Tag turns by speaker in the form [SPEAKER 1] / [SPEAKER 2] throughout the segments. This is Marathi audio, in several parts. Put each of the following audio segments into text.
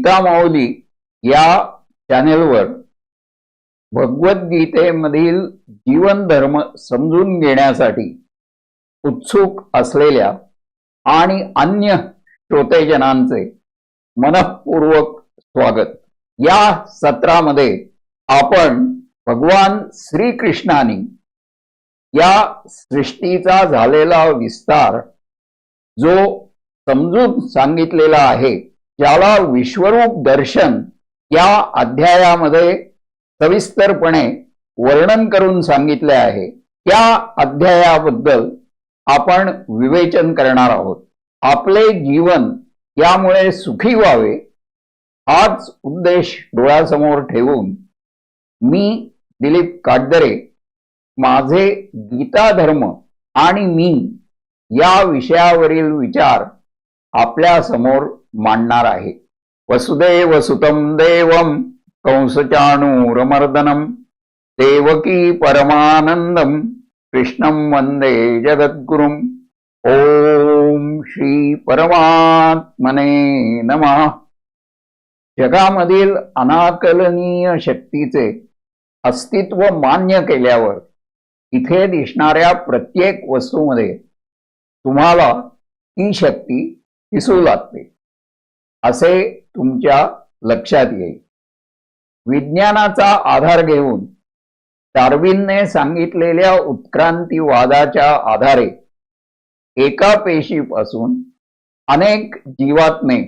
[SPEAKER 1] गीता माऊली या चॅनेलवर भगवद्गीतेमधील जीवन धर्म समजून घेण्यासाठी उत्सुक असलेल्या आणि अन्य श्रोतेजनांचे मनःपूर्वक स्वागत। या सत्रामध्ये आपण भगवान श्रीकृष्णाने या सृष्टीचा झालेला विस्तार जो समजून सांगितलेला आहे, ज्याला विश्वरूप दर्शन या अध्यायामध्ये सविस्तरपणे वर्णन करून सांगितले आहे, त्या अध्यायाबद्दल आपण विवेचन करणार आहोत। आपले जीवन यामुळे सुखी व्हावे हाच उद्देश डोळ्यासमोर ठेवून मी दिलीप काटदरे माझे गीता धर्म आणि मी या विषयावरील विचार आपल्या समोर मांडणार आहे। वसुदेव सुतं देवं कंसचाणूरमर्दनं देवकी परमानंदं कृष्णं वंदे जगद्गुरुं। ओम श्री परमात्मने नमः। जगामधील अनाकलनीय शक्तीचे अस्तित्व मान्य केल्यावर इथे दिसणाऱ्या प्रत्येक वस्तूमध्ये तुम्हाला ती शक्ती दिसू लागते असे तुमच्या लक्षात येईल। विज्ञानाचा आधार घेऊन डार्विनने सांगितलेल्या उत्क्रांतीवादाच्या आधारे एका पेशीपासून अनेक जीवात्मे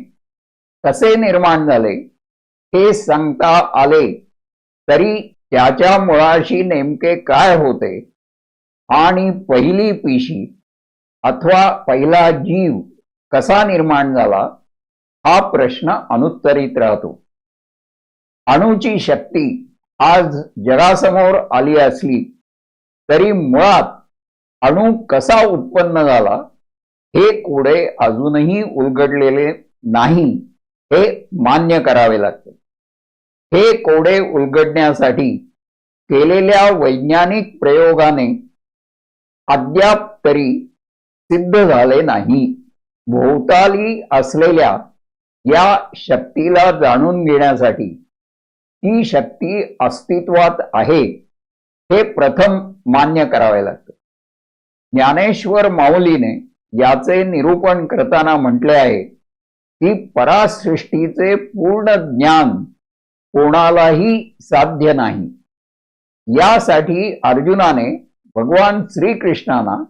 [SPEAKER 1] कसे निर्माण झाले हे सांगता आले तरी त्याच्या मुळाशी नेमके काय होते आणि पहिली पेशी अथवा पहिला जीव कसा निर्माण झाला हा प्रश्न अनुत्तरित राहतो। अणूची शक्ती आज जगासमोर आली असली तरी मुळात अणू कसा उत्पन्न झाला हे कोडे अजूनही उलगडलेले नाही हे मान्य करावे लागते। हे कोडे उलगडण्यासाठी केलेल्या वैज्ञानिक प्रयोगाने अद्याप तरी सिद्ध झाले नाही। भोवताली असलेल्या या शक्तीला जाणून घेण्यासाठी ती शक्ती अस्तित्वात आहे हे प्रथम मान्य करावे लागते। ज्ञानेश्वर माऊलीने याचे निरूपण करताना म्हटले आहे की परासृष्टीचे पूर्ण ज्ञान कोणालाही साध्य नाही। यासाठी अर्जुनाने भगवान श्रीकृष्णांना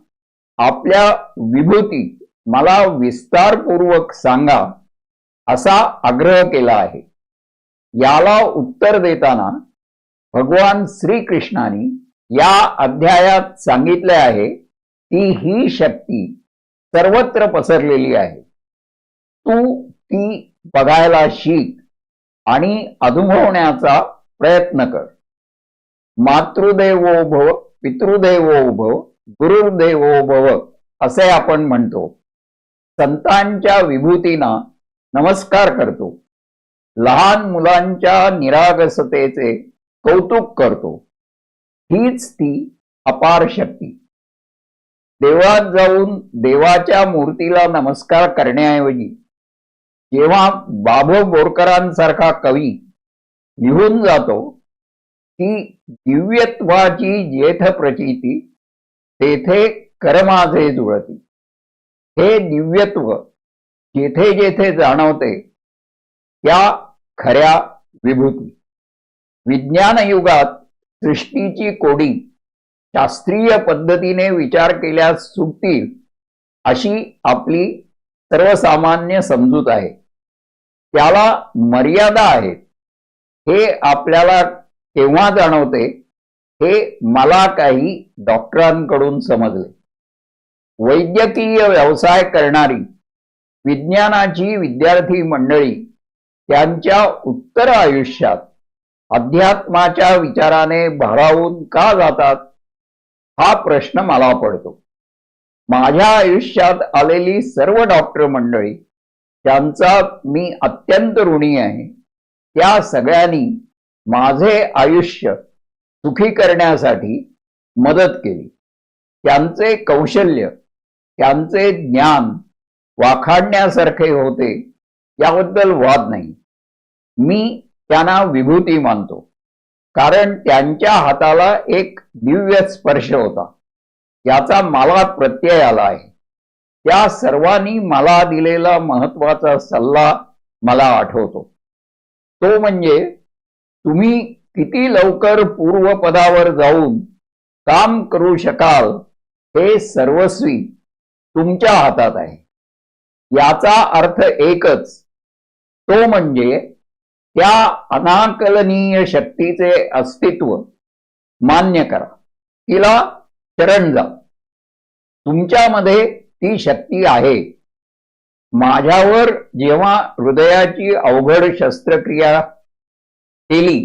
[SPEAKER 1] आपल्या विभूतीत मला विस्तारपूर्वक सांगा असा आग्रह केला आहे। याला उत्तर देताना भगवान श्रीकृष्णाने या अध्यायात सांगितले आहे की ही शक्ती सर्वत्र पसरलेली आहे। तू ती बघायला शिक आणि अनुभवण्याचा प्रयत्न कर। मातृदेवो भव पितृदेवो भव गुरुर्देवो भव असे आपण म्हणतो। संतांच्या विभूतींना नमस्कार करतो, लहान मुलांच्या निरागसतेचे कौतुक करतो। हीच ती अपार शक्ती। देवळात जाऊन देवाच्या मूर्तीला नमस्कार करण्याऐवजी जेव्हा बाबू बोरकरांसारखा कवी लिहून जातो की दिव्यत्वाची जेथ प्रचिती तेथे कर माझे जुळती, हे दिव्यत्व जेथे जेथे जाणवते त्या खऱ्या विभूती। विज्ञान युगात सृष्टीची कोडी शास्त्रीय पद्धतीने विचार केल्यास सुटतील अशी आपली सर्वसामान्य समजूत आहे। त्याला मर्यादा आहेत हे आपल्याला केव्हा जाणवते हे मला काही डॉक्टरांकडून समजले। वैद्यकीय व्यवसाय करणारी विज्ञानाची विद्यार्थी मंडळी त्यांच्या उत्तर आयुष्यात अध्यात्माच्या विचाराने भारावून का जातात हा प्रश्न मला पडतो। माझ्या आयुष्यात आलेली सर्व डॉक्टर मंडळी त्यांचा मी अत्यंत ऋणी आहे। त्या सगळ्यांनी माझे आयुष्य सुखी करण्यासाठी मदत केली। त्यांचे कौशल्य त्यांचे ज्ञान वाखाणण्यासारखे होते याबद्दल वाद नाही। मी त्यांना विभूती मानतो, कारण त्यांच्या हाताला एक दिव्य स्पर्श होता, याचा मला प्रत्यय आला आहे. त्या सर्वांनी मला दिलेला महत्वाचा सल्ला मला आठवतो, तो म्हणजे तुम्ही किती लवकर पूर्वपदावर जाऊन काम करू शकाल हे सर्वस्वी तुमच्या हातात आहे. याचा अर्थ एकच, तो म्हणजे त्या अनाकलनीय शक्तीचे अस्तित्व मान्य करा, तिला शरण जा. तुमच्यामध्ये ती शक्ती आहे. माझ्यावर जेव्हा हृदयाची अवघड शस्त्रक्रिया केली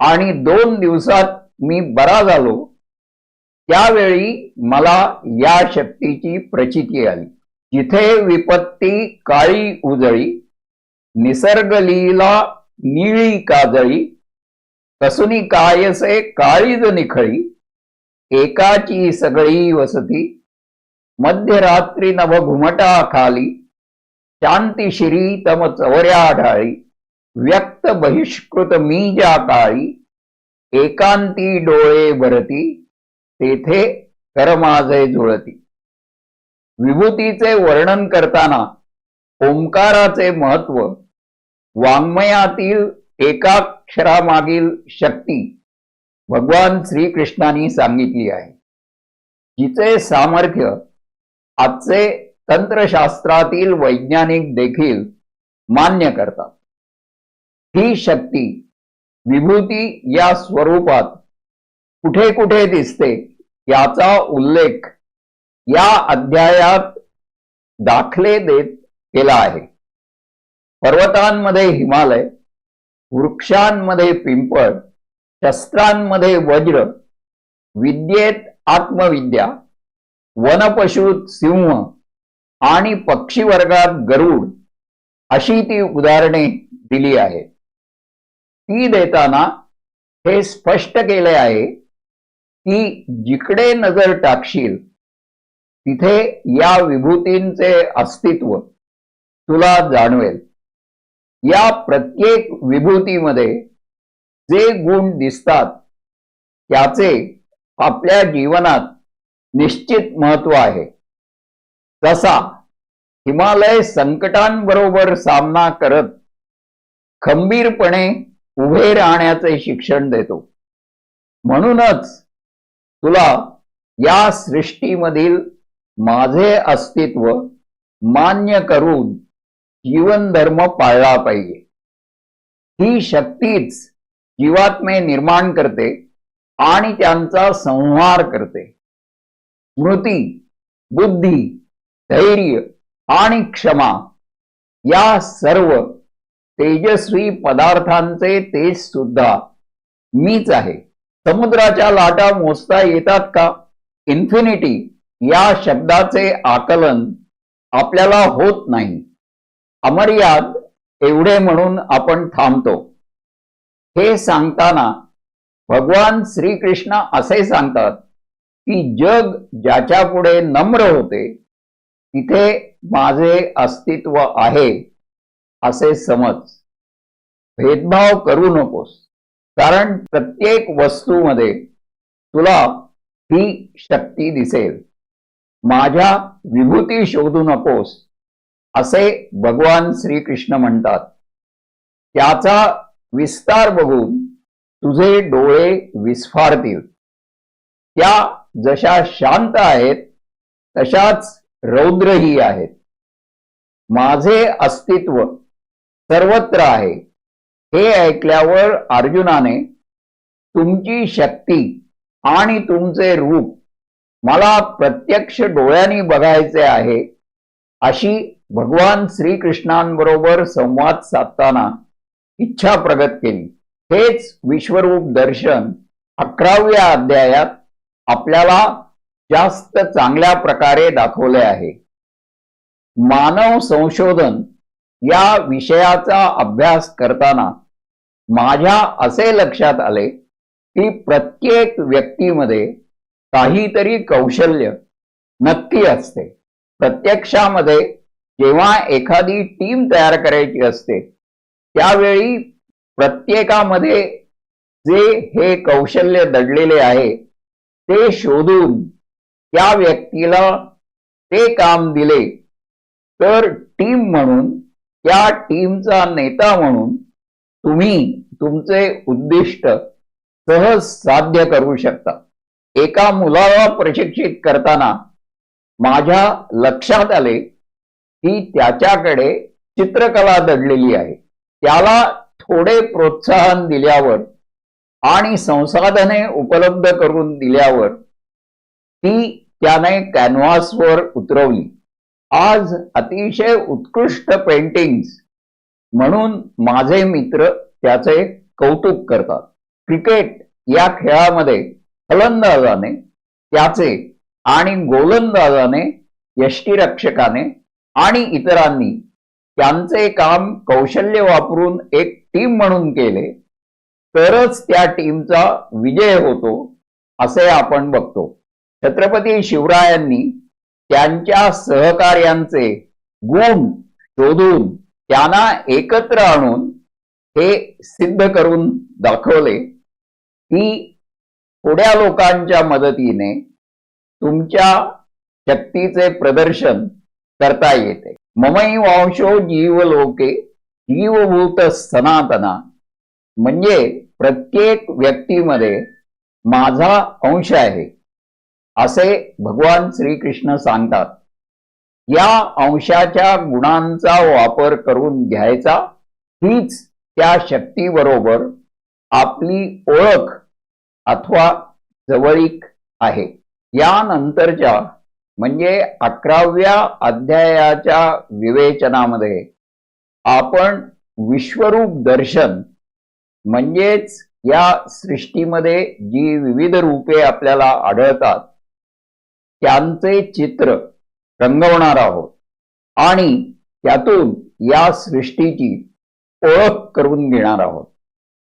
[SPEAKER 1] आणि 2 दिवसात मी बरा झालो, त्यावेळी मला या शक्तीची प्रचिती आली. जिथे विपत्ती काळी उजळी, निसर्ग लीला निळी काजळी, कसुनी कायसे काळीज निखळी, एकाची सगळी वसती, मध्यरात्री नभ घुमटा खाली, शांती शिरी तम चवऱ्या ढाळी, व्यक्त बहिष्कृत मी ज्या काळी, एकांती डोळे भरती, तेथे कर माझे जुळती. विभूतीचे वर्णन करताना ओंकाराचे महत्व, वाङ्मयातील एकाक्षरामागील शक्ती भगवान श्रीकृष्णांनी सांगितली आहे, जिचे सामर्थ्य आजचे तंत्रशास्त्रातील वैज्ञानिक देखील मान्य करतात. ही शक्ती विभूती या स्वरूपात कुठे कुठे दिसते याचा उल्लेख या अध्यायात दाखले देत केला आहे. पर्वतांमध्ये हिमालय, वृक्षांमध्ये पिंपळ, शस्त्रांमध्ये वज्र, विद्येत आत्मविद्या, वनपशूत सिंह आणि पक्षीवर्गात गरुड, अशी ती उदाहरणे दिली आहेत. ती देताना हे स्पष्ट केले आहे की जिकडे नजर टाकशील तिथे या विभूतींचे अस्तित्व तुला जाणवेल. या प्रत्येक विभूतीमध्ये जे गुण दिसतात त्याचे आपल्या जीवनात निश्चित महत्व आहे. तसा हिमालय संकटांबरोबर सामना करत खंबीरपणे उभे राहण्याचे शिक्षण देतो. म्हणूनच तुला या सृष्टीमधील माझे अस्तित्व मान्य करून जीवनधर्म पाळला पाहिजे. ही शक्तीच जीवात्मे निर्माण करते आणि त्यांचा संहार करते. स्मृती, बुद्धी, धैर्य आणि क्षमा या सर्व तेजस्वी पदार्थांचे तेज सुद्धा मीच आहे. समुद्राच्या लाटा मोजता येतात का? इन्फिनिटी या शब्दाचे आकलन आपल्याला होत नाही. अमर्याद एवढे म्हणून आपण थांबतो. हे सांगताना भगवान श्रीकृष्ण असे सांगतात की जग ज्याच्या पुढे नम्र होते तिथे माझे अस्तित्व आहे असे समज. भेदभाव करू नकोस, कारण प्रत्येक वस्तूमध्ये तुला ही शक्ती दिसेल. माझ्या विभूती शोधू नकोस असे भगवान श्रीकृष्ण म्हणतात. त्याचा विस्तार बघून तुझे डोळे विस्फारतील. त्या जशा शांत आहेत तशाच रौद्रही आहेत. माझे अस्तित्व सर्वत्र आहे. हे ऐकल्यावर अर्जुनाने तुमची शक्ती आणि तुमचे रूप मला प्रत्यक्ष डोळ्यांनी बघायचे आहे अशी भगवान श्रीकृष्णांबरोबर संवाद साधताना इच्छा प्रगट केली. हेच विश्वरूप दर्शन 11व्या अध्यायात आपल्याला जास्त चांगल्या प्रकारे दाखवले आहे. मानव संशोधन या विषयाचा अभ्यास करताना माझ्या असे लक्षात आले की प्रत्येक व्यक्तीमध्ये काहीतरी कौशल्य नक्की असते. प्रत्यक्षामध्ये जेव्हा एखादी टीम तयार करायची असते त्यावेळी प्रत्येकामध्ये जे हे कौशल्य दडलेले आहे ते शोधून त्या व्यक्तीला ते काम दिले तर टीम म्हणून, त्या टीमचा नेता म्हणून तुम्ही तुमचे उद्दिष्ट सहज साध्य करू शकता. एका मुलाला प्रशिक्षित करताना माझ्या लक्षात आले की त्याच्याकडे चित्रकला दडलेली आहे. त्याला थोडे प्रोत्साहन दिल्यावर आणि संसाधने उपलब्ध करून दिल्यावर ती त्याने कॅनव्हासवर उतरवली. आज अतिशय उत्कृष्ट पेंटिंग्स म्हणून माझे मित्र त्याचे कौतुक करतात. क्रिकेट या खेळामध्ये फलंदाजाने त्याचे आणि गोलंदाजाने, यष्टिरक्षकाने आणि इतरांनी त्यांचे काम कौशल्य वापरून एक टीम म्हणून केले तरच त्या टीमचा विजय होतो असे आपण बघतो. छत्रपती शिवरायांनी त्यांच्या सहकार्यांचे गुण शोधून त्यांना एकत्र आणून हे सिद्ध करून दाखवले की थोड्या लोकांच्या मदतीने तुमच्या शक्तीचे प्रदर्शन करता येते. ममै वंशो जीवलोके जीवभूत सनातना, म्हणजे प्रत्येक व्यक्तीमध्ये माझा अंश आहे असे भगवान श्रीकृष्ण सांगतात. या अंशाच्या गुणांचा वापर करून घ्यायचा, हीच त्या शक्तीबरोबर आपली ओळख अथवा जवळीक आहे. यानंतरच्या म्हणजे 11व्या अध्यायाच्या विवेचनामध्ये आपण विश्वरूप दर्शन म्हणजेच या सृष्टीमध्ये जी विविध रूपे आपल्याला आढळतात त्यांचे चित्र रंगवणार आहोत आणि त्यातून या सृष्टीची ओळख करून घेणार आहोत.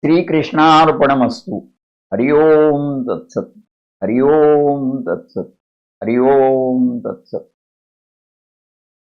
[SPEAKER 1] श्रीकृष्णार्पणमस्तु. हरि ओम तत्सत. हरि ओम तत्सत. हरि ओम तत्सत.